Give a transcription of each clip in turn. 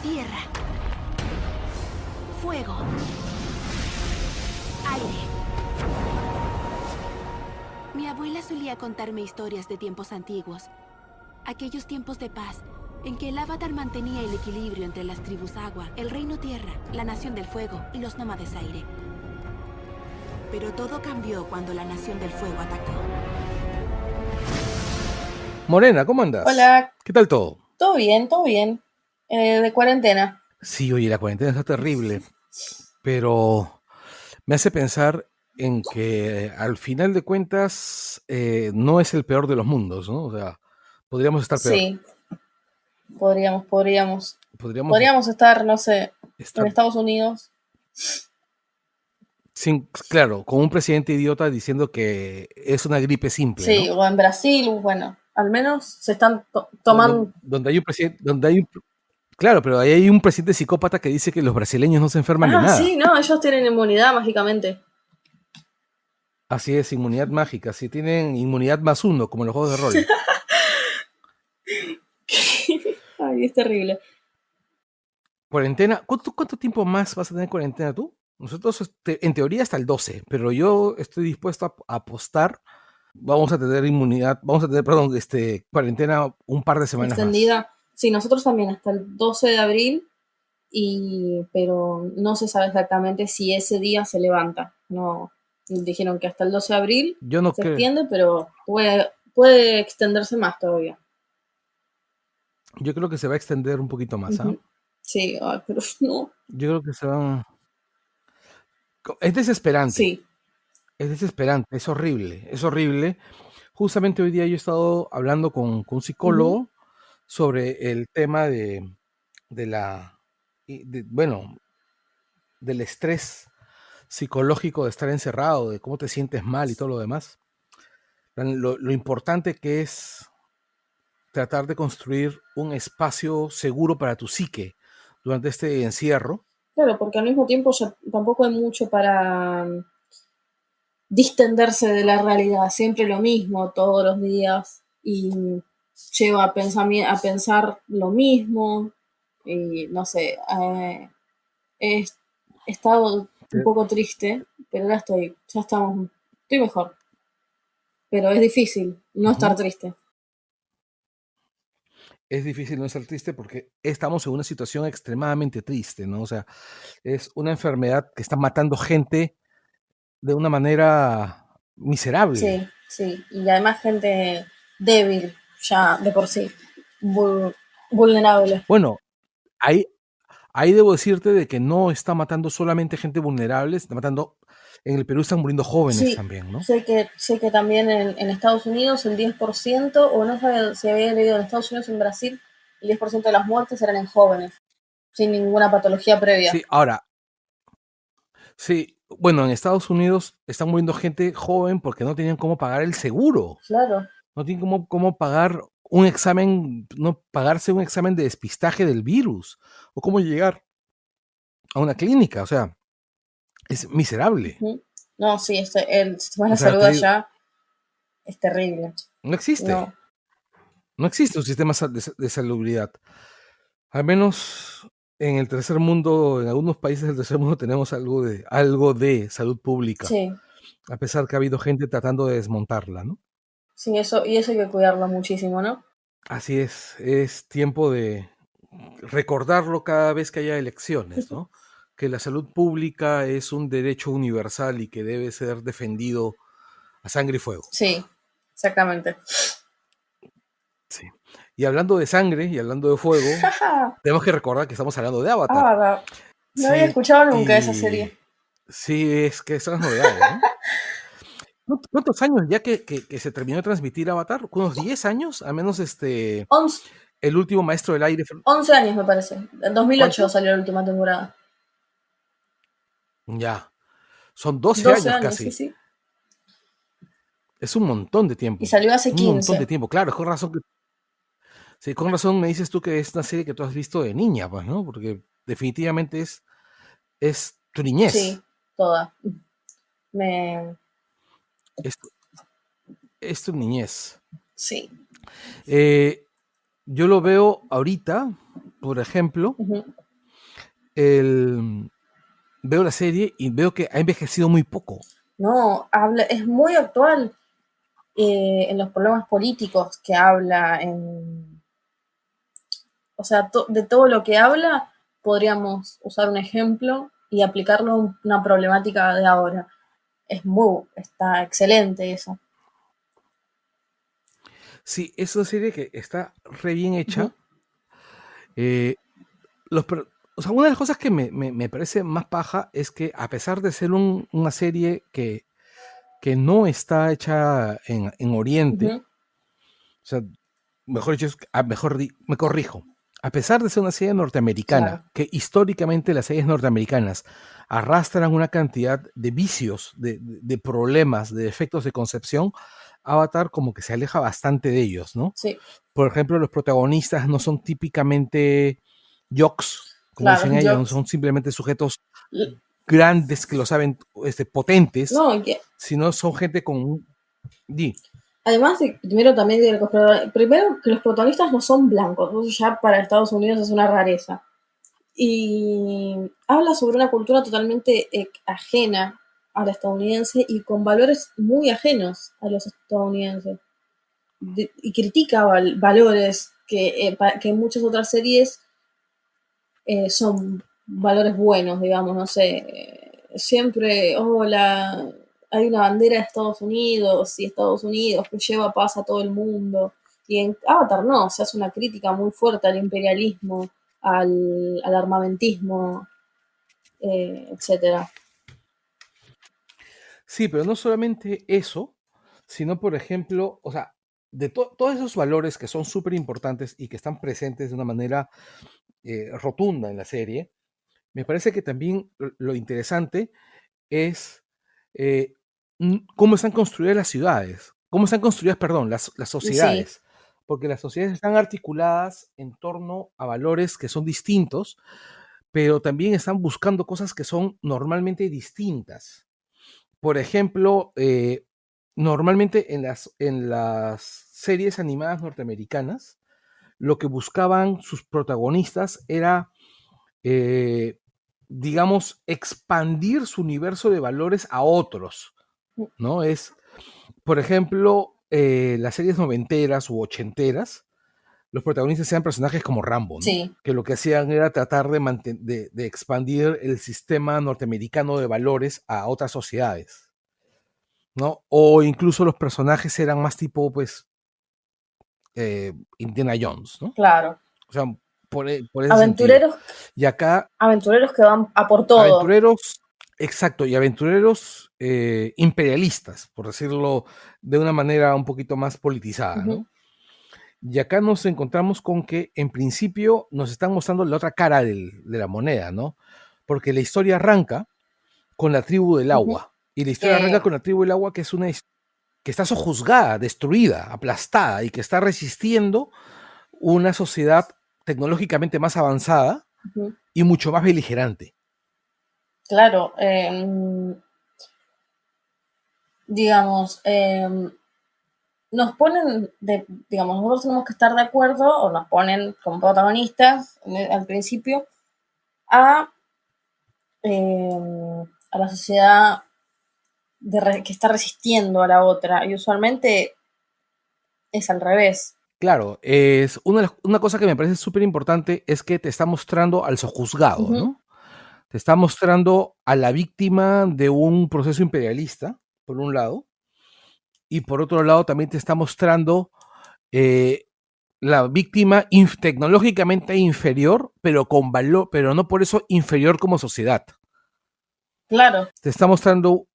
Tierra. Fuego. Aire. Mi abuela solía contarme historias de tiempos antiguos. Aquellos tiempos de paz en que el Avatar mantenía el equilibrio entre las tribus agua, el reino tierra, la nación del fuego y los nómades aire. Pero todo cambió cuando la nación del fuego atacó. Morena, ¿cómo andas? Hola. ¿Qué tal todo? Todo bien, todo bien. De cuarentena. Sí, oye, la cuarentena está terrible, pero me hace pensar en que al final de cuentas no es el peor de los mundos, ¿no? O sea, podríamos estar peor. Sí, podríamos Podríamos estar, no sé, estar en Estados Unidos. claro, con un presidente idiota diciendo que es una gripe simple, Sí, ¿no? o en Brasil, bueno, al menos se están tomando... Donde hay un presidente, claro, pero ahí hay un presidente psicópata que dice que los brasileños no se enferman de Ah, nada. sí, no, ellos tienen inmunidad mágicamente. Así es, inmunidad mágica. Si tienen inmunidad +1, como en los juegos de rol. Ay, es terrible. Cuarentena. ¿Cuánto tiempo más vas a tener cuarentena tú? Nosotros, en teoría, hasta el 12, pero yo estoy dispuesto a apostar. Vamos a tener perdón, cuarentena un par de semanas Extendida. más. Sí, nosotros también hasta el 12 de abril, pero no se sabe exactamente si ese día se levanta. No, dijeron que hasta el 12 de abril Yo no se creo. extiende, pero puede extenderse más todavía. Yo creo que se va a extender un poquito más, ¿ah? Sí, ay, pero no. Yo creo que se va. Es desesperante. Sí. Es desesperante, es horrible, es horrible. Justamente hoy día yo he estado hablando con un psicólogo sobre el tema bueno, del estrés psicológico de estar encerrado, de cómo te sientes mal y todo lo demás. Lo importante que es tratar de construir un espacio seguro para tu psique durante este encierro. Claro, porque al mismo tiempo ya tampoco hay mucho para distenderse de la realidad, siempre lo mismo todos los días y lleva a pensar lo mismo y no sé, he estado un poco triste, pero ahora estoy mejor, pero es difícil no estar triste. Es difícil no estar triste porque estamos en una situación extremadamente triste, ¿no? O sea, es una enfermedad que está matando gente de una manera miserable. Sí, sí, y además gente débil ya de por sí, vulnerable. Bueno, ahí debo decirte de que no está matando solamente gente vulnerable, está matando, en el Perú están muriendo jóvenes también, ¿no? Sé que también en Estados Unidos el 10%, o no sé si había leído en Estados Unidos o en Brasil, el 10% de las muertes eran en jóvenes, sin ninguna patología previa. Sí, ahora, sí, bueno, en Estados Unidos están muriendo gente joven porque no tenían cómo pagar el seguro. Claro. No tienen cómo pagar un examen, no pagarse un examen de despistaje del virus, o cómo llegar a una clínica, o sea, es miserable. No, sí, el sistema de O sea, salud allá es terrible. no existe. No existe un sistema de salubridad. Al menos en el tercer mundo, en algunos países del tercer mundo tenemos algo de salud pública. Sí. A pesar que ha habido gente tratando de desmontarla, ¿no? Sí, eso hay que cuidarlo muchísimo, ¿no? Así es tiempo de recordarlo cada vez que haya elecciones, ¿no? Que la salud pública es un derecho universal y que debe ser defendido a sangre y fuego. Sí, exactamente. Sí. Y hablando de sangre y hablando de fuego, tenemos que recordar que estamos hablando de Avatar. No había escuchado nunca esa y serie. Sí, es que son las novedades, ¿no? ¿Cuántos años ya que se terminó de transmitir Avatar? ¿Unos 10 años? Al menos 11 el último maestro del aire. 11 años me parece. En 2008 ¿Cuánto? salió la última temporada. Ya. Son 12 12 años años, casi. sí. Es un montón de tiempo. Y salió hace 15. Un montón de tiempo. Claro, con razón. Sí, con razón me dices tú que es una serie que tú has visto de niña, pues, ¿no? Porque definitivamente es tu niñez. Sí, toda. Es tu niñez. Sí. Yo lo veo ahorita por ejemplo, Ujú. veo la serie y veo que ha envejecido muy poco. No, es muy actual en los problemas políticos que habla, o sea, de todo lo que habla podríamos usar un ejemplo y aplicarlo a una problemática de ahora. Está excelente eso. Sí, es una serie que está re bien Ujú. hecha. Eh, o sea, una de las cosas que me parece más paja es que a pesar de ser una serie que no está hecha en Oriente, Ujú. o sea, mejor dicho, me corrijo. A pesar de ser una serie Claro. norteamericana, que históricamente las series norteamericanas arrastran una cantidad de vicios, de problemas, de defectos de concepción, Avatar como que se aleja bastante de ellos, ¿no? Sí, Por ejemplo, los protagonistas no son típicamente jocks, como claro. dicen ellos, no son simplemente sujetos grandes que lo saben, potentes, No, sino son gente con un... Di. además de, primero que los protagonistas no son blancos, eso ya para Estados Unidos es una rareza. Y habla sobre una cultura totalmente ajena a la estadounidense y con valores muy ajenos a los estadounidenses. Y critica valores que en muchas otras series son valores buenos, digamos, no sé. Siempre, hay una bandera de Estados Unidos y Estados Unidos que lleva paz a todo el mundo. Y en Avatar no, se hace una crítica muy fuerte al imperialismo, al armamentismo, etcétera. Sí, pero no solamente eso, sino, por ejemplo, o sea, de todos esos valores que son súper importantes y que están presentes de una manera rotunda en la serie, me parece que también lo interesante es eh, cómo están construidas las ciudades, cómo están construidas, perdón, las Sí, sociedades, porque las sociedades están articuladas en torno a valores que son distintos, pero también están buscando cosas que son normalmente distintas. Por ejemplo, normalmente en las series animadas norteamericanas, lo que buscaban sus protagonistas era, eh, digamos, expandir su universo de valores a otros, ¿no? Por ejemplo, las series noventeras u ochenteras, los protagonistas eran personajes como Rambo, ¿no? sí, Que lo que hacían era tratar de expandir el sistema norteamericano de valores a otras sociedades, ¿no? O incluso los personajes eran más tipo, pues, Indiana Jones, ¿no? claro. O sea, por ese sentido. Aventureros, Y acá, aventureros que van a por todo. aventureros, exacto, y aventureros imperialistas, por decirlo de una manera un poquito más politizada, Ujú. ¿no? Y acá nos encontramos con que, en principio, nos están mostrando la otra cara de la moneda, ¿no? Porque la historia arranca con la tribu del Ujú. agua. Y la historia arranca Que, con la tribu del agua, que es que está sojuzgada, destruida, aplastada y que está resistiendo una sociedad tecnológicamente más avanzada ujú. y mucho más beligerante. Claro, digamos, nos ponen, digamos, nosotros tenemos que estar de acuerdo, o nos ponen como protagonistas al principio, a, a la sociedad que está resistiendo a la otra, y usualmente es al revés. Claro, es una cosa que me parece súper importante es que te está mostrando al sojuzgado, Ujú. ¿no? Te está mostrando a la víctima de un proceso imperialista, por un lado, y por otro lado también te está mostrando eh, la víctima tecnológicamente inferior, pero con valor, pero no por eso inferior como sociedad. Claro, Te está mostrando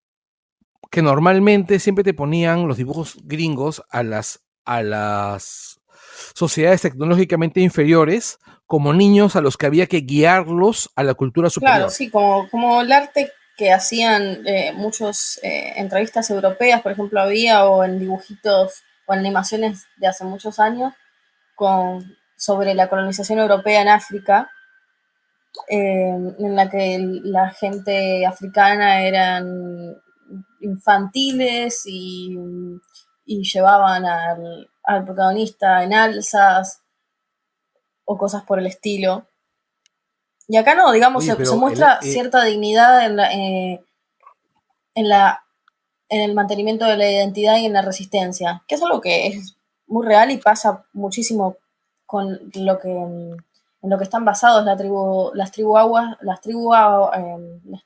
que normalmente siempre te ponían los dibujos gringos a las sociedades tecnológicamente inferiores como niños a los que había que guiarlos a la cultura claro, superior. sí, como el arte que hacían muchos entrevistas europeas, por ejemplo, había, o en dibujitos o animaciones de hace muchos años, sobre la colonización europea en África, en la que la gente africana eran infantiles y llevaban al protagonista en alzas. o cosas por el estilo. Y acá no, digamos, Oye, se pero muestra cierta dignidad en la, en el mantenimiento de la identidad y en la resistencia, que es algo que es muy real y pasa muchísimo con lo que en lo que están basados las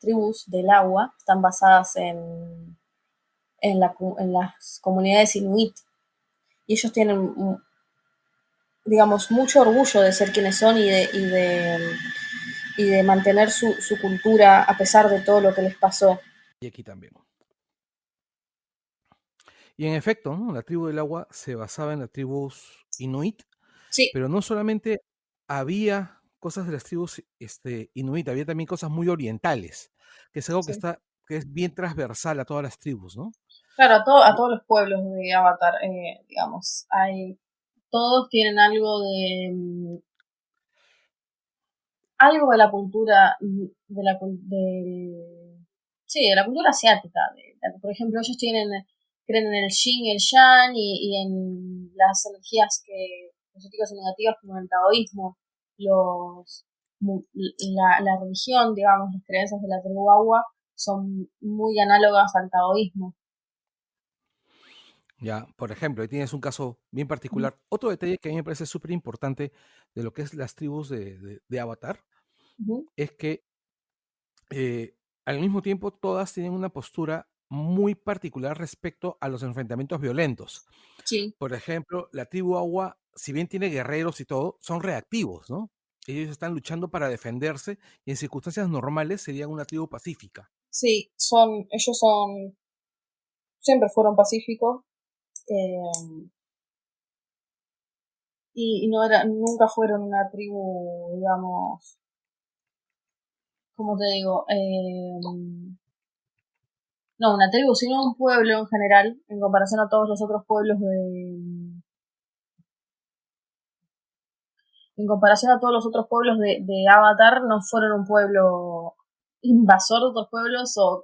tribus del agua están basadas en las comunidades inuit y ellos tienen, digamos, mucho orgullo de ser quienes son y de mantener su cultura a pesar de todo lo que les pasó. y aquí también. Y en efecto, ¿no? La tribu del agua se basaba en las tribus inuit, Sí, pero no solamente había cosas de las tribus inuit, había también cosas muy orientales, que es algo sí. que es bien transversal a todas las tribus, ¿no? Claro, a todos los pueblos de Avatar, digamos, todos tienen algo de la cultura, sí, de la cultura asiática. Por ejemplo, ellos creen en el yin y el yang y en las energías positivas y negativas como en el taoísmo, la religión, digamos, las creencias de la tribu agua son muy análogas al taoísmo. Ya, por ejemplo, ahí tienes un caso bien Ujú, particular. Otro detalle que a mí me parece súper importante de lo que es las tribus de Avatar ujú. es que al mismo tiempo todas tienen una postura muy particular respecto a los enfrentamientos violentos. Sí, Por ejemplo, la tribu Agua, si bien tiene guerreros y todo, son reactivos, ¿no? Ellos están luchando para defenderse y en circunstancias normales serían una tribu pacífica. sí, siempre fueron pacíficos eh, y nunca fueron una tribu, digamos, ¿cómo te digo? No, una tribu, sino un pueblo en general, en comparación a todos los otros en comparación a todos los otros pueblos de Avatar, no fueron un pueblo invasor de otros pueblos o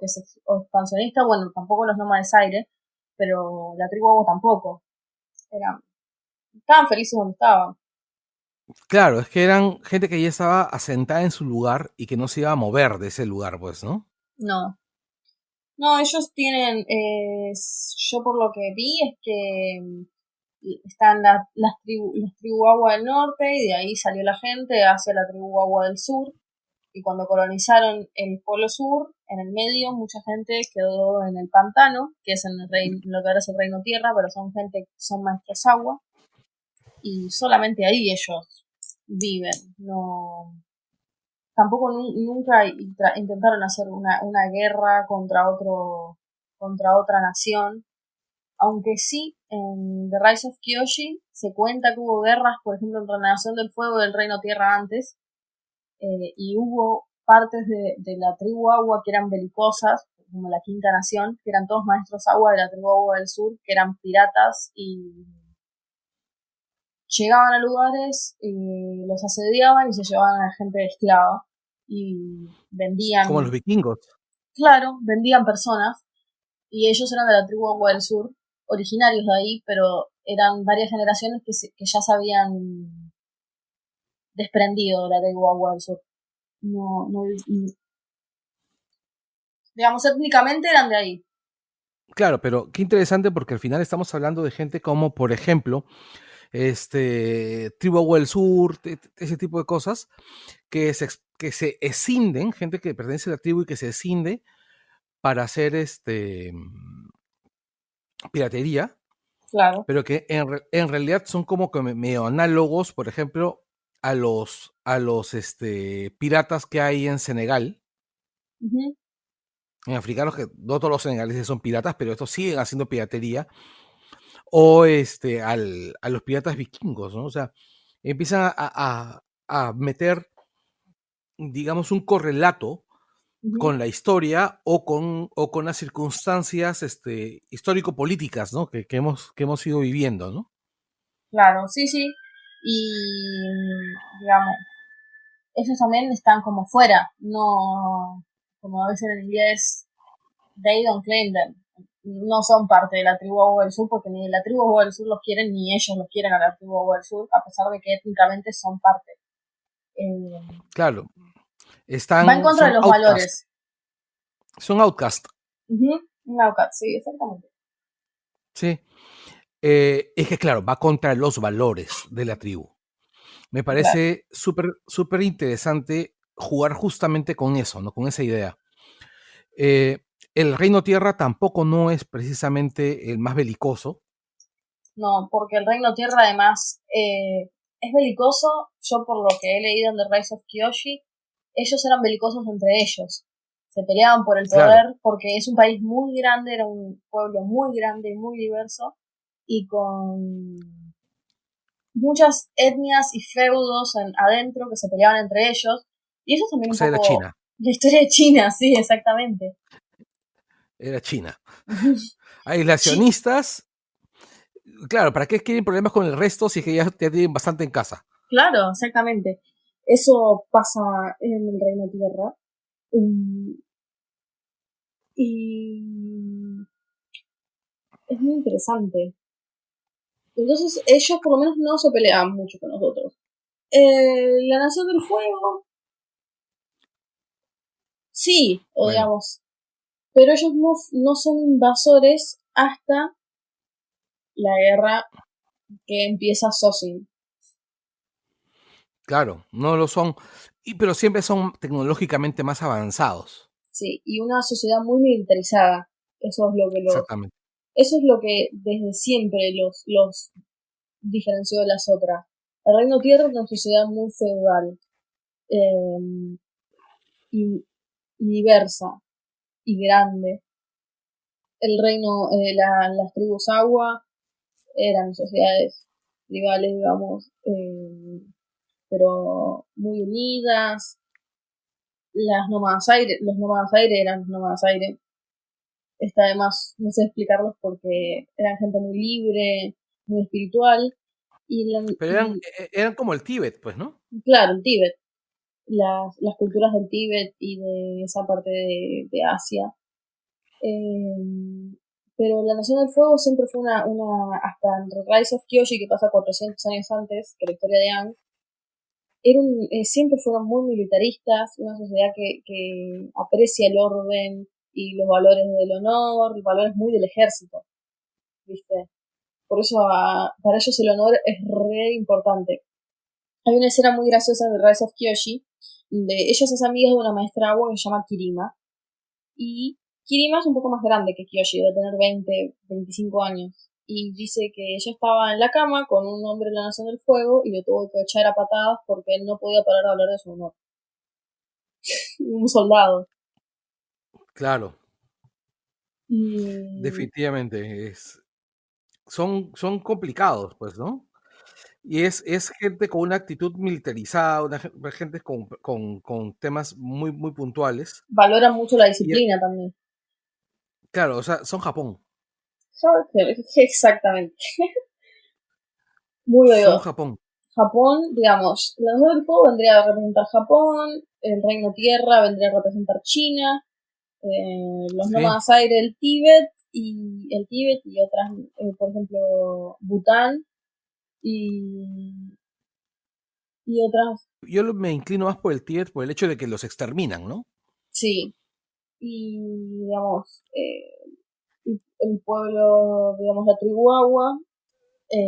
expansionista, bueno, tampoco los nómades aire, pero la tribu Agua tampoco. Eran, estaban felices donde estaban. Claro, es que eran gente que ya estaba asentada en su lugar y que no se iba a mover de ese lugar, pues, ¿no? No, no, ellos tienen, yo por lo que vi es que están las tribu Agua del norte y de ahí salió la gente hacia la tribu Agua del sur y cuando colonizaron el polo sur, en el medio mucha gente quedó en el pantano, que es en lo que ahora es el reino tierra, pero son gente que son maestros agua y solamente ahí ellos viven, no tampoco nunca intentaron hacer una guerra contra otra nación, aunque sí en The Rise of Kyoshi se cuenta que hubo guerras, por ejemplo, entre la Nación del Fuego y el Reino Tierra antes, y hubo partes de la tribu Agua que eran belicosas, como la Quinta Nación, que eran todos maestros agua de la tribu Agua del Sur, que eran piratas y llegaban a lugares, los asediaban y se llevaban a la gente esclava y Como los vendían, vikingos. claro, vendían personas y ellos eran de la tribu Agua del Sur, originarios de ahí, pero eran varias generaciones que ya se habían desprendido de la tribu Agua del Sur. No, no, digamos, étnicamente eran de ahí. Claro, pero qué interesante porque al final estamos hablando de gente como, por ejemplo, Tribu Agua del Sur, ese tipo de cosas, que se escinden, gente que pertenece a la tribu y que se escinde para hacer piratería, Claro. pero que en realidad son como que medio análogos, por ejemplo, a los piratas que hay en Senegal, Ujú. en africanos, que no todos los senegaleses son piratas, pero estos siguen haciendo piratería, o a los piratas vikingos, ¿no? O sea, empiezan a meter, digamos, un correlato Ujú. con la historia o con las circunstancias histórico-políticas, ¿no? Que hemos ido viviendo, ¿no? Claro, sí, sí. Y, digamos, ellos también están como fuera, no, como a veces en inglés, they don't claim them. no son parte de la tribu Agua del Sur, porque ni la tribu Agua del Sur los quieren, ni ellos los quieren a la tribu Agua del Sur, a pesar de que étnicamente son parte. Claro, Va en contra de son los outcast. valores. Son outcast, Un outcast, sí, exactamente. sí. Es que, claro, va contra los valores de la tribu. Me Claro. parece súper interesante jugar justamente con eso, ¿no? Con esa idea. El Reino Tierra tampoco no es precisamente el más belicoso. No, porque el Reino Tierra además es belicoso. Yo por lo que he leído en The Rise of Kyoshi, ellos eran belicosos entre ellos. Se peleaban por el poder, Claro. porque es un país muy grande, era un pueblo muy grande y muy diverso, y con muchas etnias y feudos adentro que se peleaban entre ellos. Y eso también O un sea, era poco China. la historia de China, sí, exactamente. Era China. Aislacionistas, claro, ¿para qué quieren problemas con el resto si es que ya tienen bastante en casa? Claro, exactamente. Eso pasa en el Reino Tierra. Y es muy interesante. Entonces ellos por lo menos no se peleaban mucho con nosotros. La Nación del Fuego, sí, o Bueno, digamos, pero ellos no son invasores hasta la guerra que empieza Sosin. claro, no lo son, pero siempre son tecnológicamente más avanzados. Sí, y una sociedad muy militarizada. Exactamente. Eso es lo que desde siempre los diferenció de las otras. El Reino Tierra es una sociedad muy feudal y, y diversa y grande. El reino, las tribus agua eran sociedades tribales, digamos, pero muy unidas. Los nómadas aire eran los nómadas aire. Está además, no sé explicarlos porque eran gente muy libre, muy espiritual. Pero eran como el Tíbet, pues, ¿no? Claro, el Tíbet, las culturas del Tíbet y de esa parte de Asia. Pero la Nación del Fuego siempre fue hasta en Rise of Kyoshi, que pasa 400 años antes que la historia de Aang, siempre fueron muy militaristas, una sociedad que aprecia el orden y los valores del honor, los valores muy del ejército, ¿viste? Por eso para ellos el honor es re importante. Hay una escena muy graciosa de Rise of Kyoshi, donde ellos es amigas de una maestra agua que se llama Kirima, y Kirima es un poco más grande que Kyoshi, debe tener 20, 25 años. Y dice que ella estaba en la cama con un hombre de la Nación del Fuego y lo tuvo que echar a patadas porque él no podía parar de hablar de su honor. Un soldado. Claro, Y definitivamente. Son complicados, pues, ¿no? Y es gente con una actitud militarizada, gente con temas muy puntuales. valora mucho la Y, disciplina también. claro, o sea, son Japón. Exactamente. Muy Son oído. Japón. Japón, digamos, la Nación del Fuego vendría a representar Japón, el Reino Tierra vendría a representar China, los Sí, nómadas aire el Tíbet y otras, por ejemplo, Bután y, y otras, yo me inclino más por el Tíbet por el hecho de que los exterminan, ¿no? sí, y digamos, el pueblo, digamos, la tribu Agua,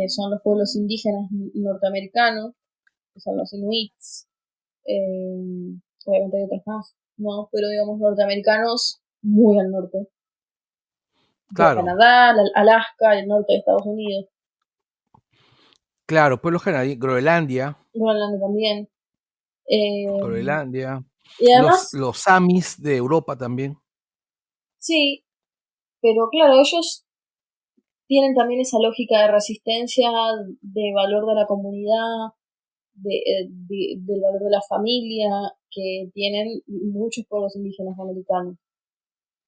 son los pueblos indígenas norteamericanos, que son los Inuits, obviamente hay otros más, ¿no? Pero digamos norteamericanos muy al norte, de Claro, Canadá, Alaska, el norte de Estados Unidos, claro, pueblos canadienses, Groenlandia también. Eh, Groenlandia, y además, los Samis de Europa también. sí, pero claro, ellos tienen también esa lógica de resistencia, de valor de la comunidad, del valor de la familia, que tienen muchos pueblos indígenas americanos.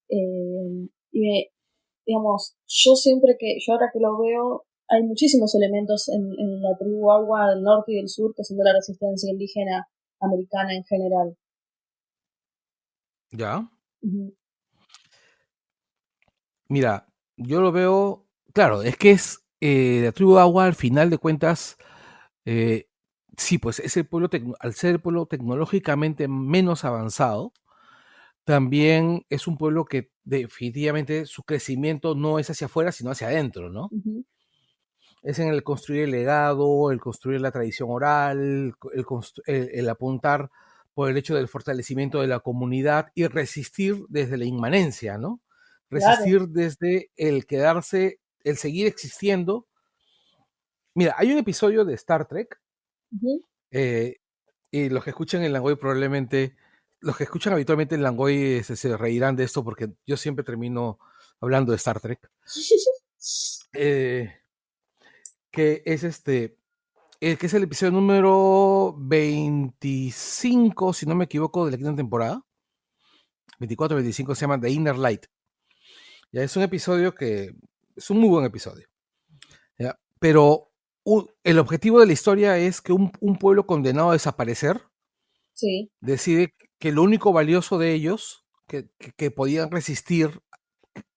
Y digamos, yo ahora que lo veo, hay muchísimos elementos en la tribu Agua del norte y del sur que son de la resistencia indígena americana en general. ¿Ya? Ujú. Mira, Yo lo veo, claro, es que es la tribu de agua al final de cuentas, sí, pues es el pueblo, al ser el pueblo tecnológicamente menos avanzado, también es un pueblo que definitivamente su crecimiento no es hacia afuera, sino hacia adentro, ¿no? Ujú. Es en el construir el legado, el construir la tradición oral, el apuntar por el hecho del fortalecimiento de la comunidad y resistir desde la inmanencia, ¿no? Claro. Resistir desde el quedarse, el seguir existiendo. Mira, hay un episodio de Star Trek, Ujú. eh, y los que escuchan el Langoy probablemente, los que escuchan habitualmente el Langoy se reirán de esto porque yo siempre termino hablando de Star Trek, eh, que es que es el episodio número 25, si no me equivoco, de la quinta temporada. 24, 25, se llama The Inner Light. Ya es un episodio que es un muy buen episodio. ¿Ya? Pero el objetivo de la historia es que un pueblo condenado a desaparecer Sí. decide que lo único valioso de ellos, que podían resistir,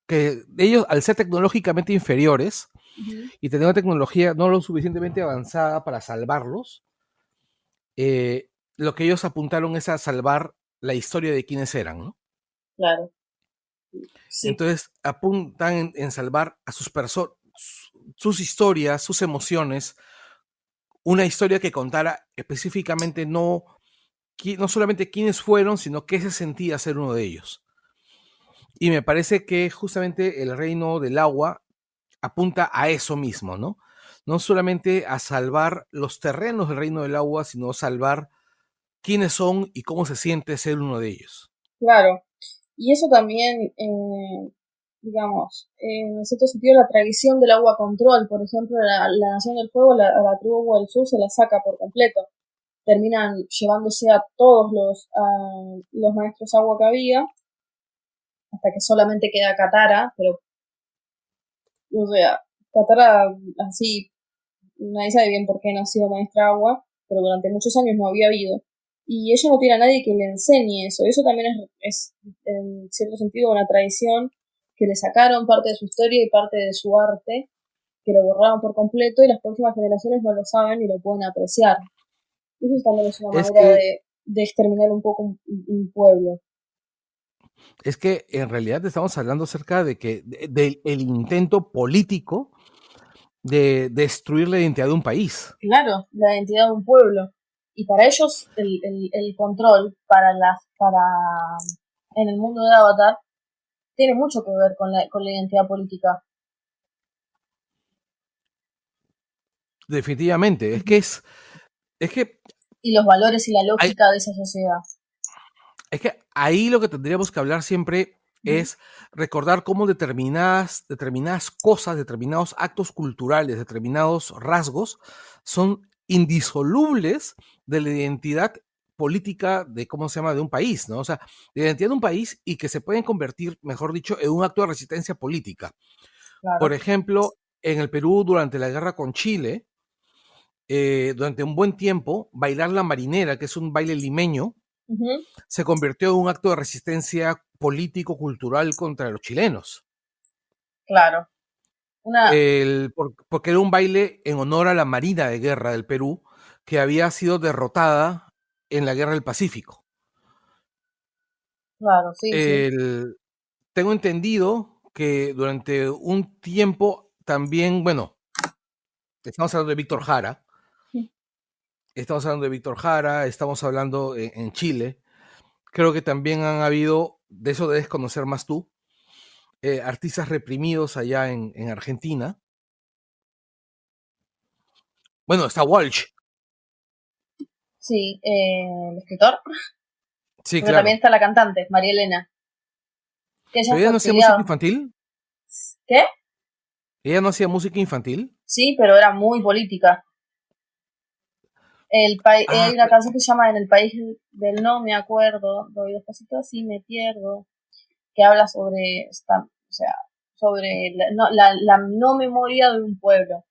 que ellos, al ser tecnológicamente inferiores Ujú. y tener una tecnología no lo suficientemente avanzada para salvarlos, lo que ellos apuntaron es a salvar la historia de quienes eran, ¿no? Claro. Sí. Entonces apuntan en salvar a sus personas, sus historias, sus emociones, una historia que contara específicamente no solamente quiénes fueron, sino qué se sentía ser uno de ellos. Y me parece que justamente el reino del agua apunta a eso mismo, ¿no? No solamente a salvar los terrenos del reino del agua, sino salvar quiénes son y cómo se siente ser uno de ellos. Claro. Y eso también, digamos, en cierto sentido, la tradición del agua control, por ejemplo, la Nación del Fuego, a la tribu Agua del Sur se la saca por completo. Terminan llevándose a todos los maestros agua que había, hasta que solamente queda Katara, pero, o sea, Katara así, nadie sabe bien por qué no ha sido maestra agua, pero durante muchos años no había habido. Y ella no tiene a nadie que le enseñe eso. Eso también es en cierto sentido, una tradición que le sacaron parte de su historia y parte de su arte, que lo borraron por completo y las próximas generaciones no lo saben ni lo pueden apreciar. Eso también es una Es manera que, de exterminar un poco un pueblo. es que en realidad estamos hablando acerca de que del el intento político de destruir la identidad de un país. Claro, la identidad de un pueblo. Y para ellos el control para en el mundo de Avatar tiene mucho que ver con la identidad política. Definitivamente. Uh-huh. Es que Y los valores y la hay, lógica de esa sociedad. es que ahí lo que tendríamos que hablar siempre Uh-huh. es recordar cómo determinadas cosas, determinados actos culturales, determinados rasgos son indisolubles de la identidad política de, ¿cómo se llama?, de un país, ¿no? O sea, de la identidad de un país y que se pueden convertir, mejor dicho, en un acto de resistencia política. Por Claro. ejemplo, en el Perú, durante la guerra con Chile, durante un buen tiempo, bailar la marinera, que es un baile limeño, Uh-huh. se convirtió en un acto de resistencia político-cultural contra los chilenos. Claro. Una, Porque era un baile en honor a la Marina de Guerra del Perú, que había sido derrotada en la Guerra del Pacífico. claro, sí, sí. Tengo entendido que durante un tiempo también, bueno, estamos hablando de Víctor Jara, estamos hablando en Chile, creo que también han habido, de eso debes conocer más tú, artistas reprimidos allá en Argentina. Bueno, está Walsh. Sí, el escritor. Sí, Porque también claro. está la cantante, María Elena, que ella Pero fue ella no hacía música exiliada. infantil. ¿Qué? Ella no hacía música infantil. Sí, pero era muy política. Ah, Hay una canción que se llama En el país del no me acuerdo, doy despacito así me pierdo, que habla sobre o sea, sobre la no memoria de un pueblo.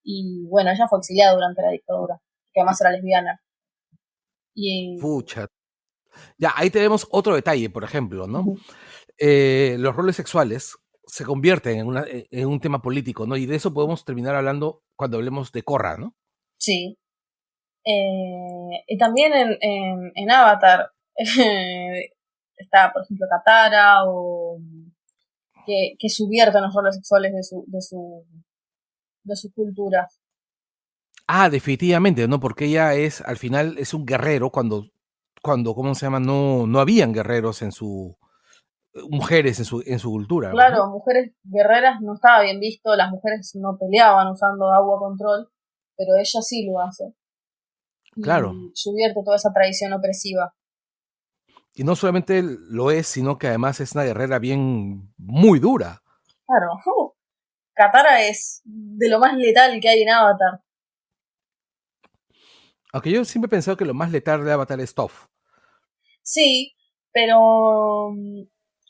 Y bueno, ella fue exiliada durante la dictadura, que además era lesbiana. Y pucha. Ya, ahí tenemos otro detalle, por ejemplo, ¿no? uh-huh. Los roles sexuales. se convierten en un tema político, ¿no? Y de eso podemos terminar hablando cuando hablemos de Korra, ¿no? Sí. Y también en Avatar está, por ejemplo, Katara, o que subvierten los roles sexuales de su cultura. Ah, definitivamente, ¿no? Porque ella es, al final, es un guerrero cuando, ¿cómo se llama? No habían guerreros mujeres en su cultura, Claro, ¿no? mujeres guerreras no estaba bien visto, las mujeres no peleaban usando agua control, pero ella sí lo hace. Claro. Y subvierte toda esa tradición opresiva. Y no solamente lo es, sino que además es una guerrera muy dura. Claro, Katara es de lo más letal que hay en Avatar. Aunque yo siempre he pensado que lo más letal de Avatar es Toph. Sí, pero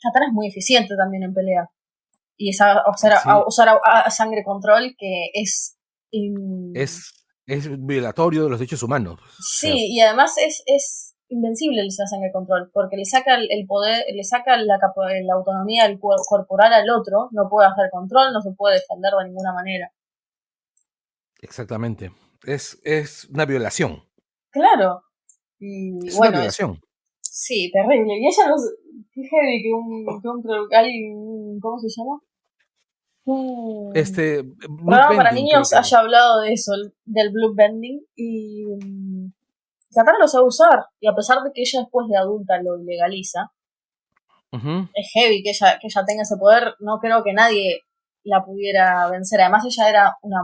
Katara es muy eficiente también en pelea. Y esa Sí, usar sangre control que es... es violatorio de los derechos humanos. O sea, sí, y además es invencible esa sangre control, porque le saca el poder, le saca la autonomía del corporal al otro, no puede hacer control, no se puede defender de ninguna manera. exactamente. Es una violación. Claro. Y Es una bueno, violación. sí, terrible. Y ella no sé, qué heavy alguien, ¿cómo se llama? Un Blood programa para Bending creo niños que haya es. hablado de eso, del blue bending, y Katara lo sabe usar, y a pesar de que ella después de adulta lo ilegaliza, Ujú. es heavy que ella tenga ese poder, no creo que nadie la pudiera vencer. Además ella era bueno,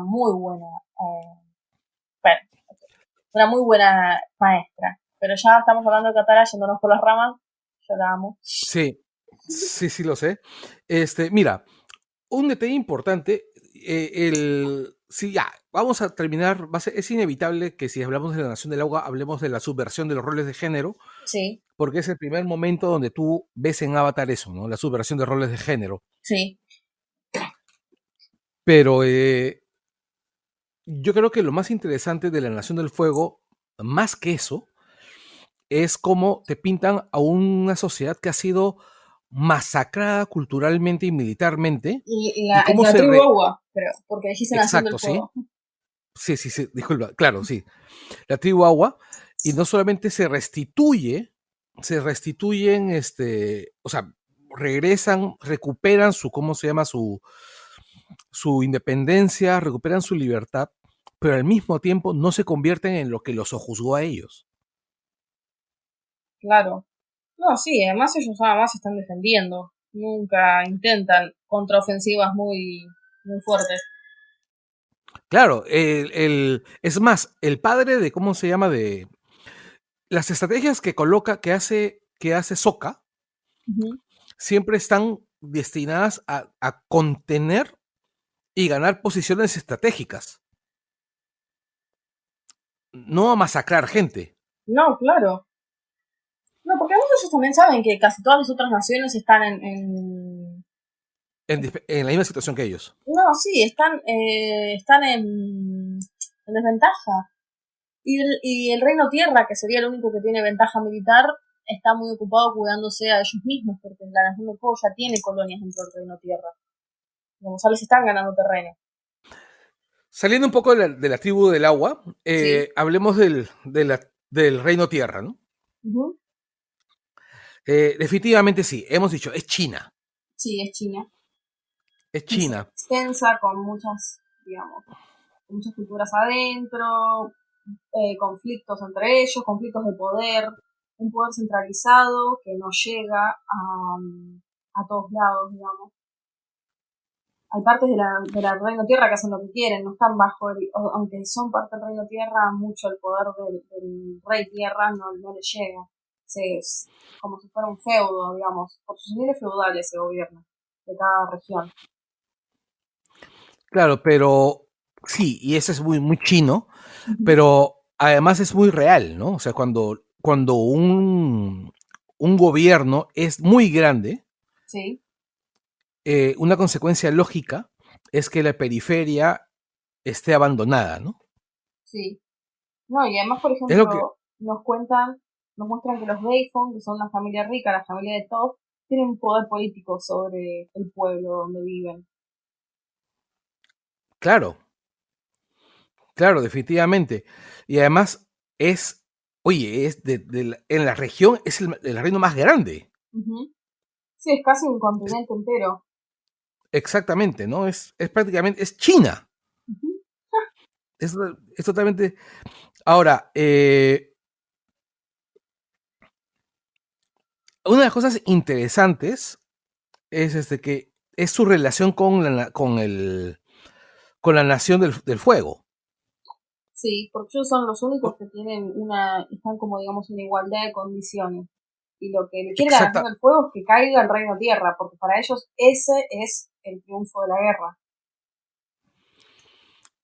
una muy buena maestra. Pero ya estamos hablando de Katara yéndonos por las ramas, yo la amo. Sí, sí lo sé. Mira, un detalle importante, sí, ya, vamos a terminar, es inevitable que si hablamos de la Nación del Agua, hablemos de la subversión de los roles de género, Sí, porque es el primer momento donde tú ves en Avatar eso, ¿no? La subversión de roles de género. sí, Pero yo creo que lo más interesante de la Nación del Fuego, más que eso, es cómo te pintan a una sociedad que ha sido masacrada culturalmente y militarmente, y y la, cómo la se... tribu agua, creo, porque dijiste Nación del Exacto, ¿sí? Fuego. Sí, disculpa, claro, sí. La tribu agua, y no solamente se restituyen, o sea, regresan, recuperan su, ¿cómo se llama? Su independencia, recuperan su libertad, pero al mismo tiempo no se convierten en lo que los sojuzgó a ellos. Claro. No, sí, además ellos nada más se están defendiendo. Nunca intentan contraofensivas muy fuertes. Claro, es más, el padre de, ¿cómo se llama? De las estrategias que hace Sokka, Ujú. siempre están destinadas a contener y ganar posiciones estratégicas, no a masacrar gente No, claro. No, porque además ellos también saben que casi todas las otras naciones están en la misma situación que ellos. no, sí, están en desventaja. Y el Reino Tierra, que sería el único que tiene ventaja militar, está muy ocupado cuidándose a ellos mismos, porque la Nación del Fuego ya tiene colonias dentro del Reino Tierra. Como sabes, están ganando terreno. Saliendo un poco de la tribu del agua, Sí. hablemos del reino tierra, ¿no? Ujú. Definitivamente sí, hemos dicho, es China. Sí, es China. Es Es China. extensa, digamos, con muchas culturas adentro, conflictos entre ellos, conflictos de poder, un poder centralizado que no llega a todos lados, digamos. Hay partes de la Reino Tierra que hacen lo que quieren, no están aunque son parte del Reino Tierra, mucho el poder del Rey Tierra no le llega. Es como si fuera un feudo, digamos, por sus niveles feudales se gobierna de cada región. Claro, pero sí, y eso es muy chino, Ujú. pero además es muy real, ¿no? O sea, cuando un gobierno es muy grande, Sí, una consecuencia lógica es que la periferia esté abandonada, ¿no? sí. No, y además, por Es lo que, ejemplo, nos muestran que los Bayfong, que son una familia rica, la familia de Toph, tienen poder político sobre el pueblo donde viven. Claro, claro, definitivamente. Y además es, oye, es en la región es el reino más grande. Ujú. Sí, es casi un continente entero. Exactamente, ¿no? Es prácticamente, es China. Ujú. Es totalmente. Ahora, una de las cosas interesantes es que es su relación con la nación del fuego. Sí, porque ellos son los únicos que tienen están como digamos en igualdad de condiciones. Y lo que le quiere la Nación Exacta, del Fuego es que caiga el Reino Tierra, porque para ellos ese es el triunfo de la guerra.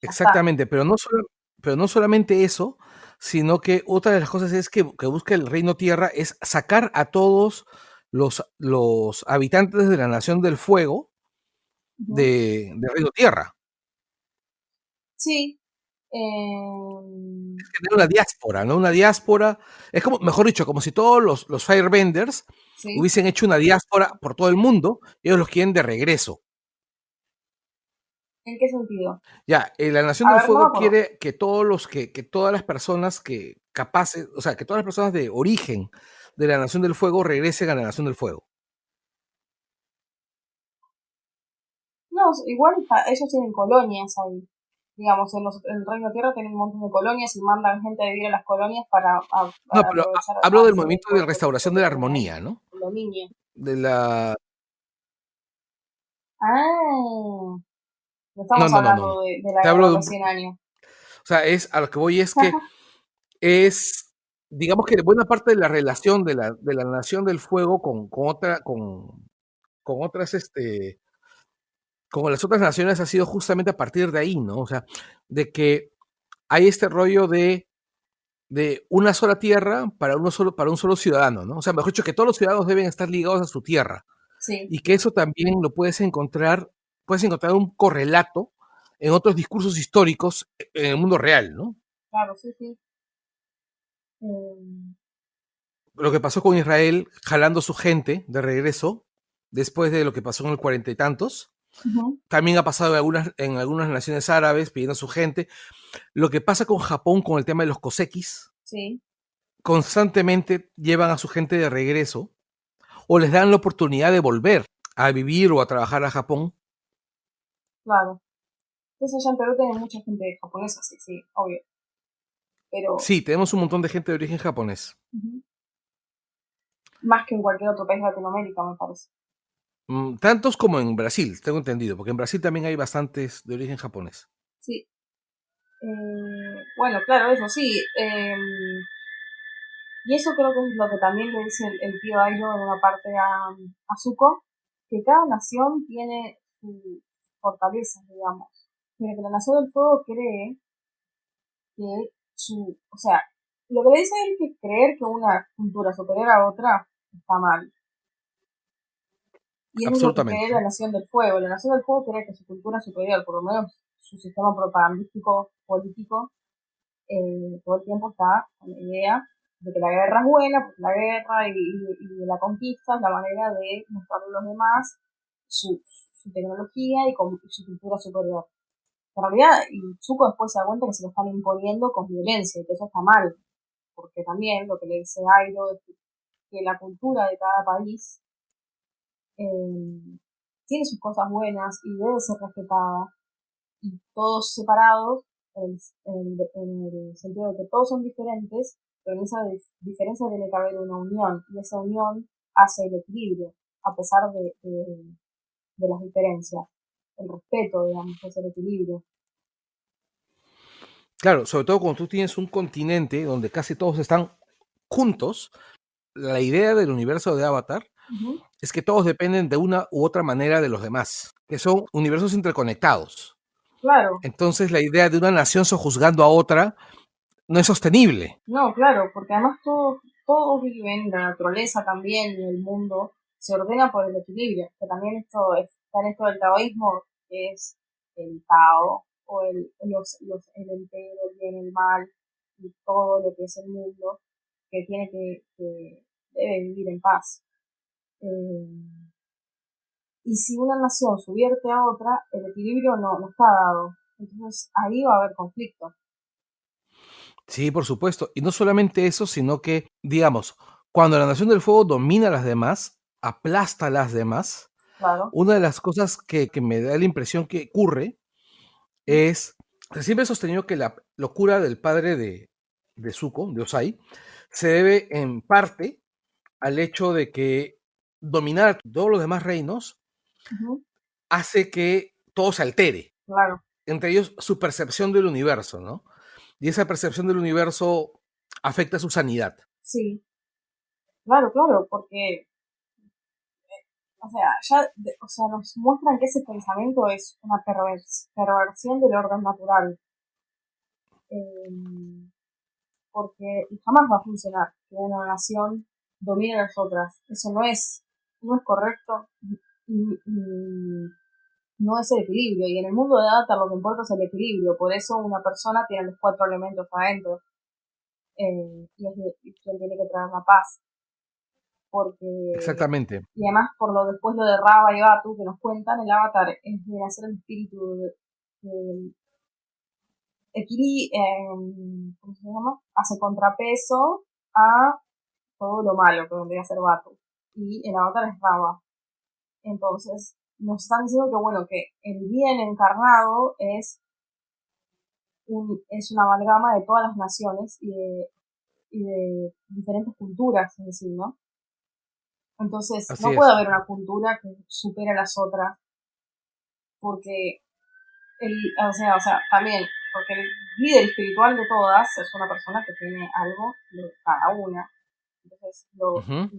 Ya está. exactamente, pero no solamente eso, sino que otra de las cosas es que busca el Reino Tierra es sacar a todos los habitantes de la Nación del Fuego Ujú. de Reino Tierra. Sí. Tener una diáspora, ¿no? Una diáspora, es como, mejor dicho, como si todos los Firebenders Sí. hubiesen hecho una diáspora por todo el mundo, ellos los quieren de regreso. ¿En qué sentido? Ya, la Nación A del ver, no me Fuego acuerdo. quiere que todas las personas que capaces, o sea, que todas las personas de origen de la Nación del Fuego regresen a la Nación del Fuego. No, igual ellos tienen colonias ahí. Digamos, en el Reino Tierra tienen un montón de colonias y mandan gente a vivir a las colonias No, para pero aprovechar hablo a del hacer el movimiento de poder político restauración que de la tienen ahí, armonía, ¿no? el dominio. De la... Ah, no No, estamos no, no, no, hablando no. de la Te guerra hablo de de los un... 100 años. O sea, a lo que voy es que es, digamos que buena parte de la relación de la Nación del Fuego con otras, con las otras naciones ha sido justamente a partir de ahí, ¿no? O sea, de que hay este rollo de una sola tierra para un solo ciudadano, ¿no? O sea, mejor dicho, que todos los ciudadanos deben estar ligados a su tierra Sí, y que eso también lo puedes encontrar un correlato en otros discursos históricos en el mundo real, ¿no? claro, sí, sí. Eh, Lo que pasó con Israel jalando su gente de regreso después de lo que pasó en el cuarenta y tantos. ujú, También ha pasado en algunas naciones árabes pidiendo a su gente. Lo que pasa con Japón con el tema de los cosequis, sí, constantemente llevan a su gente de regreso o les dan la oportunidad de volver a vivir o a trabajar a Japón. claro. Entonces allá en Perú tienen mucha gente japonesa, sí, sí, obvio. Pero Sí, tenemos un montón de gente de origen japonés. ujú, más que en cualquier otro país de Latinoamérica, me parece. Tantos como en Brasil, tengo entendido, porque en Brasil también hay bastantes de origen japonés. Sí. Bueno, claro, eso sí. Y eso creo que es lo que también le dice el tío Airo en una parte a Zuko, que cada nación tiene sus fortalezas, digamos. Pero que la Nación del Fuego cree que o sea, lo que le dice él es que creer que una cultura superior a otra está mal. Y eso es lo que cree Absolutamente. la Nación del Fuego. La Nación del Fuego cree que su cultura superior, por lo menos su sistema propagandístico político, todo el tiempo está con la idea de que la guerra es buena, porque la guerra y la conquista es la manera de mostrarle a los demás su tecnología y su cultura superior. En realidad, Zuko después se da cuenta que se lo están imponiendo con violencia y que eso está mal, porque también lo que le dice Airo es que la cultura de cada país tiene sus cosas buenas y debe ser respetada, y todos separados en el sentido de que todos son diferentes, pero en esa diferencia tiene que haber una unión y esa unión hace el equilibrio a pesar de las diferencias. El respeto, digamos, es el equilibrio. Claro, sobre todo cuando tú tienes un continente donde casi todos están juntos, la idea del universo de Avatar Ujú. es que todos dependen de una u otra manera de los demás, que son universos interconectados. Claro, Entonces la idea de una nación sojuzgando a otra no es sostenible. no, claro, porque además todos viven, la naturaleza también y el mundo se ordena por el equilibrio, que también está en esto del taoísmo, que es el Tao, o el entero, el bien, el mal, y todo lo que es el mundo, que debe vivir en paz. Y si una nación subvierte a otra, el equilibrio no está dado. Entonces ahí va a haber conflicto. Sí, por supuesto. Y no solamente eso, sino que, digamos, cuando la Nación del Fuego domina a las demás, aplasta a las demás, Claro. una de las cosas que me da la impresión que ocurre es, siempre he sostenido que la locura del padre de Zuko, de Osai, se debe en parte al hecho de que dominar todos los demás reinos Ujú. hace que todo se altere, Claro. entre ellos su percepción del universo, ¿no? Y esa percepción del universo afecta su sanidad. Sí. Claro, claro, porque, o sea, o sea, nos muestran que ese pensamiento es una perversión del orden natural. Eh, porque jamás va a funcionar que una nación domine a las otras. Eso no es correcto y no es el equilibrio. Y en el mundo de Avatar lo que importa es el equilibrio. Por eso una persona tiene los 4 elementos adentro. Y es quien tiene que traer la paz. Porque, Exactamente. y además después lo de Rava y Batu que nos cuentan, el Avatar es de hacer el espíritu de ¿cómo se llama? Hace contrapeso a todo lo malo que vendría a ser Batu. Y el Avatar es Rava. Entonces, nos están diciendo que, bueno, que el bien encarnado es una amalgama de todas las naciones y de diferentes culturas, es decir, ¿no? Entonces, Así no puede es. haber una cultura que supere a las otras, porque o sea, también, porque el líder espiritual de todas es una persona que tiene algo de cada una. Entonces, Ujú.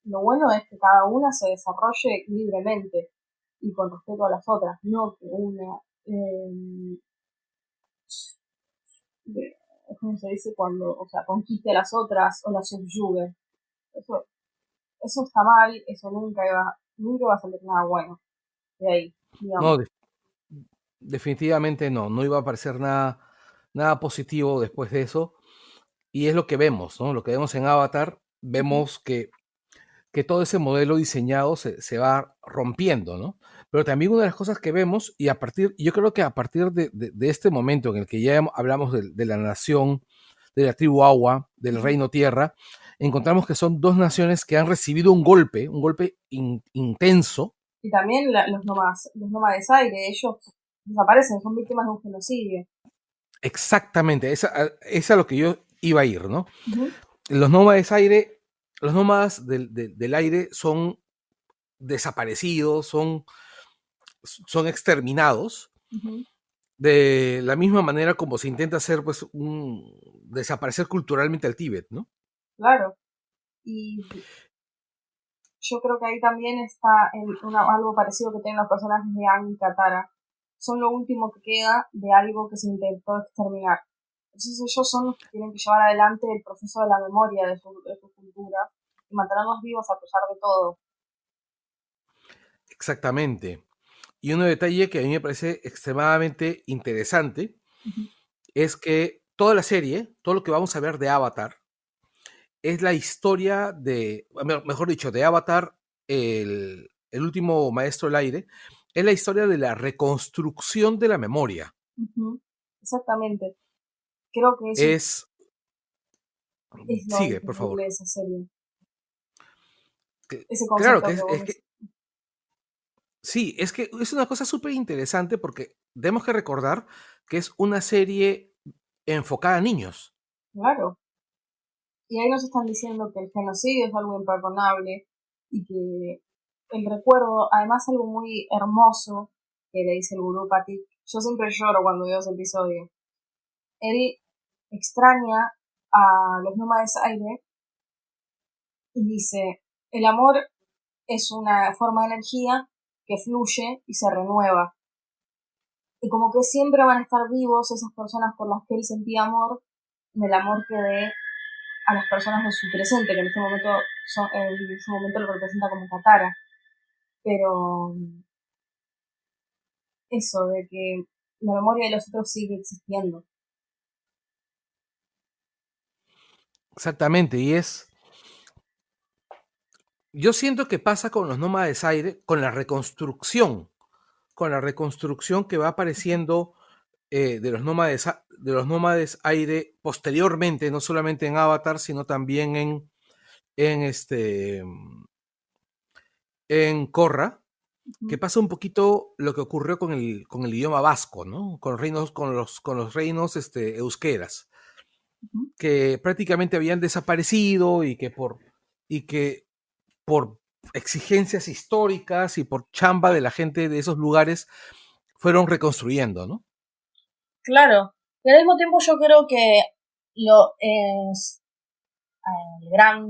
lo bueno es que cada una se desarrolle libremente y con respeto a las otras, no que una, ¿cómo se dice? Cuando, o sea, conquiste a las otras o las subyugue. Eso, eso está mal, eso nunca va a salir nada bueno de ahí, No, digamos. definitivamente no. No iba a aparecer nada positivo después de eso. Y es lo que vemos, ¿no? Lo que vemos en Avatar, Ujú. vemos que todo ese modelo diseñado se va rompiendo, ¿no? Pero también una de las cosas que vemos, yo creo que a partir de este momento en el que ya hablamos de la nación, de la tribu Agua, del Ujú. reino Tierra, encontramos que son dos naciones que han recibido un golpe intenso. Y también los nómades aire, ellos desaparecen, son víctimas de un genocidio. Exactamente, esa es a lo que yo iba a ir, ¿no? Ujú. Los nómades aire, los nómadas del aire son desaparecidos, son exterminados, Ujú. de la misma manera como se intenta hacer pues desaparecer culturalmente al Tíbet, ¿no? Claro. Y yo creo que ahí también está algo parecido que tienen los personajes de Aang y Katara. Son lo último que queda de algo que se intentó exterminar. Entonces ellos son los que tienen que llevar adelante el proceso de la memoria de su cultura y mantenerlos vivos a pesar de todo. Exactamente. Y un detalle que a mí me parece extremadamente interesante Ujú. es que toda la serie, todo lo que vamos a ver de Avatar, es la historia mejor dicho, de Avatar, el último maestro del aire, es la historia de la reconstrucción de la memoria. Ujú. Exactamente. Creo que eso Es, es lo sigue, por increíble favor. de esa serie. Que- Ese Claro concepto que que vos decís. sí, es que es una cosa súper interesante porque tenemos que recordar que es una serie enfocada a niños. Claro. Y ahí nos están diciendo que el genocidio es algo imperdonable y que el recuerdo, además algo muy hermoso que le dice el gurú Patik, yo siempre lloro cuando veo ese episodio. Él extraña a los nómades aire y dice, el amor es una forma de energía que fluye y se renueva. Y como que siempre van a estar vivos esas personas por las que él sentía amor, en el amor que ve a las personas de su presente, que en ese momento lo representa como Katara. Pero eso de que la memoria de los otros sigue existiendo. Exactamente, y yo siento que pasa con los nómades aire, con la reconstrucción que va apareciendo de los nómades aire posteriormente, no solamente en Avatar, sino también en, este, en Korra, que pasa un poquito lo que ocurrió con el idioma vasco, ¿no? Con los reinos euskeras, que prácticamente habían desaparecido y que por exigencias históricas y por chamba de la gente de esos lugares fueron reconstruyendo, ¿no? Claro. Y al mismo tiempo yo creo que lo es el gran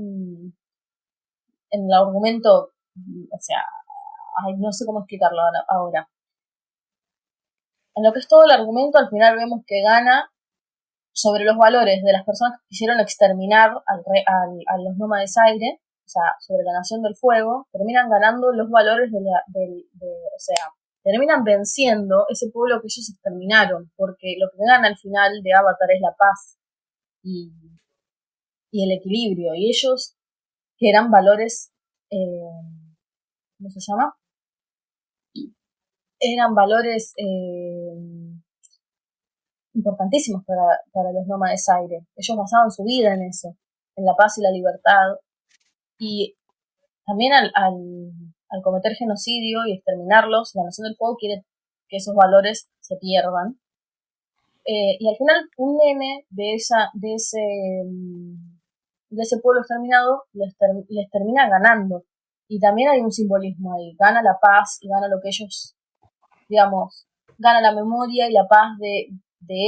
en el argumento, o sea, ay, no sé cómo explicarlo ahora. En lo que es todo el argumento, al final vemos que gana sobre los valores de las personas que quisieron exterminar a los nómades aire, o sea, sobre la Nación del Fuego, terminan ganando los valores o sea, terminan venciendo ese pueblo que ellos exterminaron, porque lo que gana al final de Avatar es la paz y, y el equilibrio, y ellos, que eran valores, ¿cómo se llama? Eran valores importantísimos para los nómades aire. Ellos basaban su vida en eso, en la paz y la libertad. Y también al cometer genocidio y exterminarlos, la Nación del Fuego quiere que esos valores se pierdan. Y al final un nene de ese pueblo exterminado les termina ganando. Y también hay un simbolismo ahí. Gana la paz y gana lo que ellos, digamos, gana la memoria y la paz de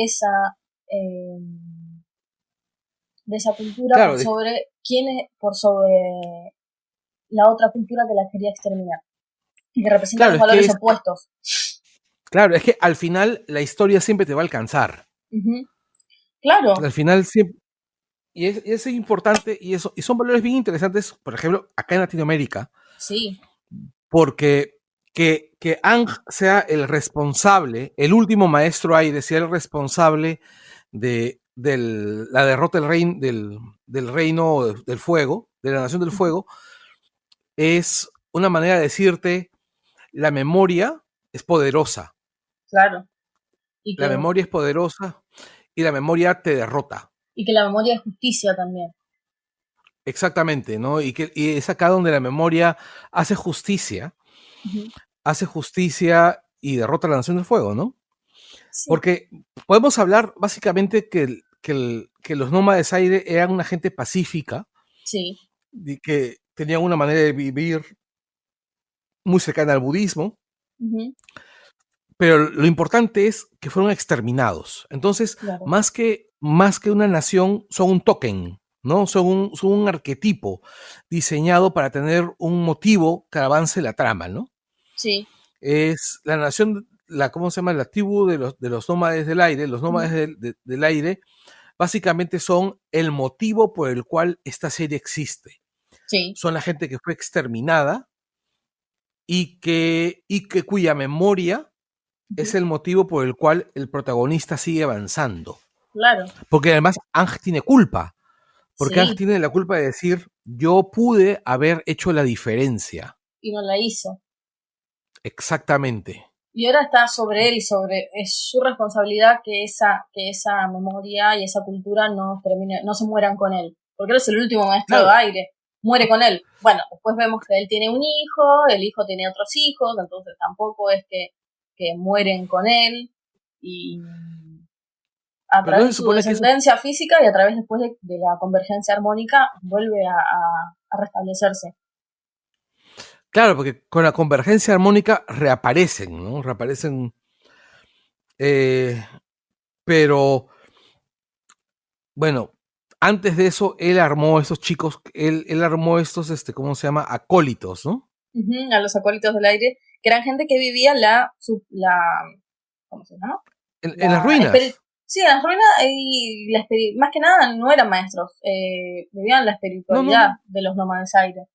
esa cultura, Claro, por sobre la otra cultura que la quería exterminar y que representa claro, los valores opuestos. Claro, es que al final la historia siempre te va a alcanzar. Claro. Al final siempre. Y es importante, y son valores bien interesantes, por ejemplo, acá en Latinoamérica. Sí. Porque que Aang sea el responsable, el último maestro aire, sea el responsable de la derrota del reino del fuego, de la Nación del Fuego, es una manera de decirte, la memoria es poderosa. Claro. La memoria es poderosa y la memoria te derrota. Y que la memoria es justicia también. Exactamente, ¿no? Y es acá donde la memoria hace justicia, hace justicia y derrota a la Nación del Fuego, ¿no? Sí. Porque podemos hablar básicamente que los nómades aire eran una gente pacífica, sí, y que tenían una manera de vivir muy cercana al budismo, pero lo importante es que fueron exterminados. Entonces, claro, más que una nación, son un token, ¿no? Son un arquetipo diseñado para tener un motivo que avance la trama, ¿no? Sí. Es la nación, ¿cómo se llama? La tribu de los nómades del aire. Los nómades del aire básicamente son el motivo por el cual esta serie existe. Sí. Son la gente que fue exterminada y cuya memoria es el motivo por el cual el protagonista sigue avanzando. Claro. Porque además Aang tiene culpa. Porque Aang tiene la culpa de decir, yo pude haber hecho la diferencia. Y no la hizo. Exactamente. Y ahora está sobre él y es su responsabilidad que esa memoria y esa cultura no se mueran con él. Porque él es el último maestro de aire. Muere con él. Bueno, después vemos que él tiene un hijo, el hijo tiene otros hijos, entonces tampoco es que mueren con él, y a través de su descendencia física y a través después de la convergencia armónica vuelve a restablecerse. Claro, porque con la convergencia armónica reaparecen, ¿no? Reaparecen. Pero, bueno, antes de eso, él armó estos chicos, él armó estos, ¿cómo se llama? Acólitos, ¿no? A los acólitos del aire, que eran gente que vivía ¿cómo se llama? En las ruinas. Sí, en las ruinas, y más que nada no eran maestros, vivían la espiritualidad de los nómades aire,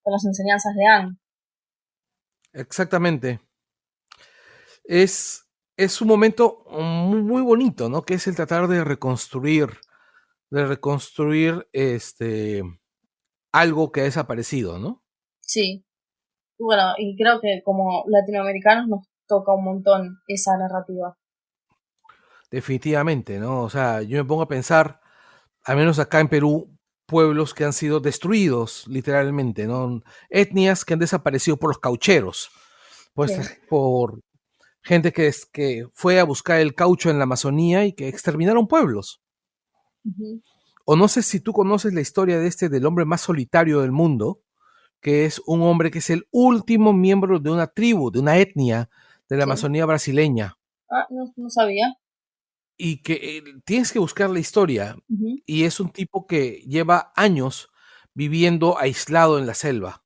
con las enseñanzas de Aang. Exactamente. Es un momento muy, muy bonito, ¿no? Que es el tratar de reconstruir algo que ha desaparecido, ¿no? Sí. Bueno, y creo que como latinoamericanos nos toca un montón esa narrativa. Definitivamente, ¿no? O sea, yo me pongo a pensar, al menos acá en Perú, pueblos que han sido destruidos, literalmente, ¿no? Etnias que han desaparecido por los caucheros, pues Sí. por gente que fue a buscar el caucho en la Amazonía y que exterminaron pueblos. Ujú. O no sé si tú conoces la historia de del hombre más solitario del mundo, que es un hombre que es el último miembro de una tribu, de una etnia de la Sí. Amazonía brasileña, Ah, no, no sabía. y que tienes que buscar la historia, Ujú. y es un tipo que lleva años viviendo aislado en la selva.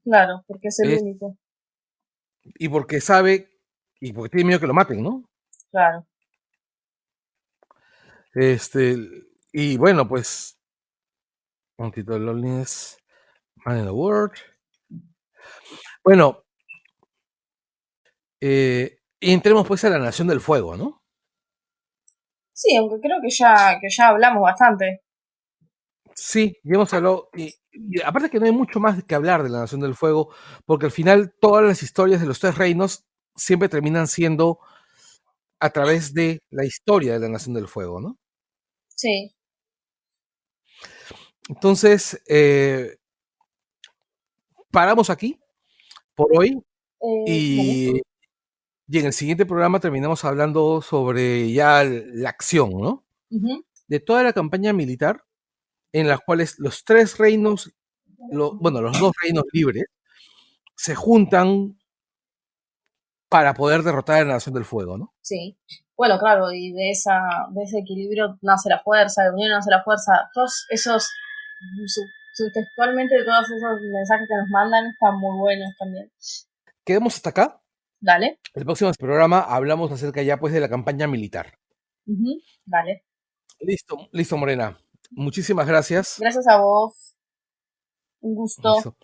Claro, porque es el Es, único. y porque sabe, y porque tiene miedo que lo maten, ¿no? Claro. Este, y bueno, pues, Montito Loneliness, Man in the World. Bueno, y entremos pues a la Nación del Fuego, ¿no? Sí, aunque creo que ya hablamos bastante. Sí, ya hemos hablado, y aparte que no hay mucho más que hablar de la Nación del Fuego, porque al final todas las historias de los tres reinos siempre terminan siendo a través de la historia de la Nación del Fuego, ¿no? Sí. Entonces, paramos aquí por hoy, Vale. y, y en el siguiente programa terminamos hablando sobre ya la acción, ¿no? Ujú. De toda la campaña militar en las cuales los tres reinos, bueno, los dos reinos libres, se juntan para poder derrotar a la Nación del Fuego, ¿no? Sí. Bueno, claro, y de ese equilibrio nace la fuerza, de unión nace la fuerza. Todos esos, subtextualmente todos esos mensajes que nos mandan están muy buenos también. Quedemos hasta acá. Dale. El próximo programa hablamos acerca ya pues de la campaña militar. Ujú. Dale. Listo, listo, Morena. Muchísimas gracias. Gracias a vos. Un gusto. Listo.